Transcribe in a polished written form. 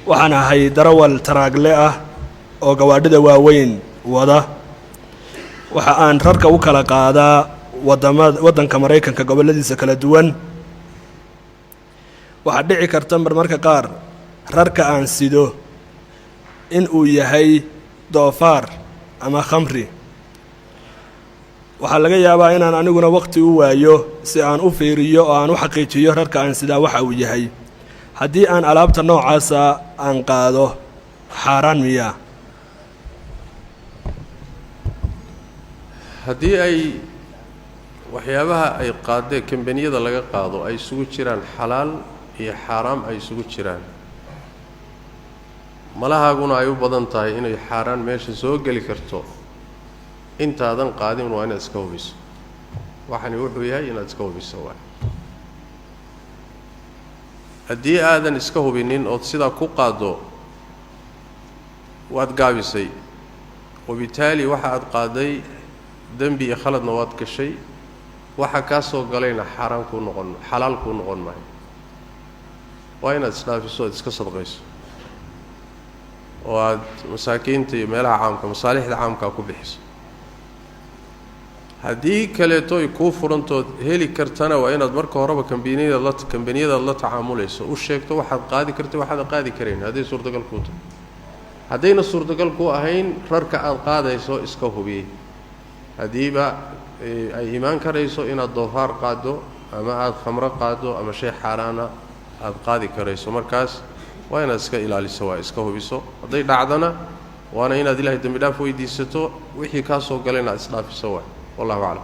waxaan ahay darawal taraagle ah oo gawaadhida waaweyn wada waxa aan rarka u kala qaadaa waddanka Mareykanka goboladiisa kala duwan waxa dhici karta marmarka qaar rarka aan sido in uu yahay doofaar ama khamri waxa laga yaabaa inaan aniguna waqti u waayo si aan u fiiriyo oo aan u xaqiijiyo rarka aan sidaa waxa uu yahay haddii aan alaabta noocaas aan qaado xaraan miya haddii ay waxyaabaha ay qaadeen kambaniyada laga qaado ay isugu jiraan xalaal iyo xaraam ay isugu jiraan malahaaguna ay u badan tahay inay xaraan meesha soo gali karto intaadan qaadin waa inaad iska hubiso waxani wuxuu yahay inaad iska hubiso waa haddii aadan iska hubinin oo sidaa ku qaado waad gaabisay wabitaali waxa aad qaaday dambi iyo khaladna waad gashay waxa ka soo galayna xaraan ku noqon xalaal ku noqon maayo waa inaad isdhaafiso iska sadaqayso oo aad masaakiinta iyo meelaha caamka masaalixda caamka ku bixiso haddii kaleeto ay ku furantood heli kartana waa inaad marka horeba kambaniyada la tacaamulayso u sheegto waxaad qaadi kartay waxaad qaadi kareen haddii suurtagal ku tahay haddayna suurtagal ku ahayn rarka aad qaadayso iska hubi hadiiba ay iimaan karayso inaad doofaar qaado ama aad khamro qaado ama shay xaraana aad qaadi karayso markaas waa inaad iska ilaaliso waa iska hubiso haday dhacdana waana inaad ilaahay dambi dhaaf weydiisato wixii ka soo galayna isdhaafiso waa والله أعلم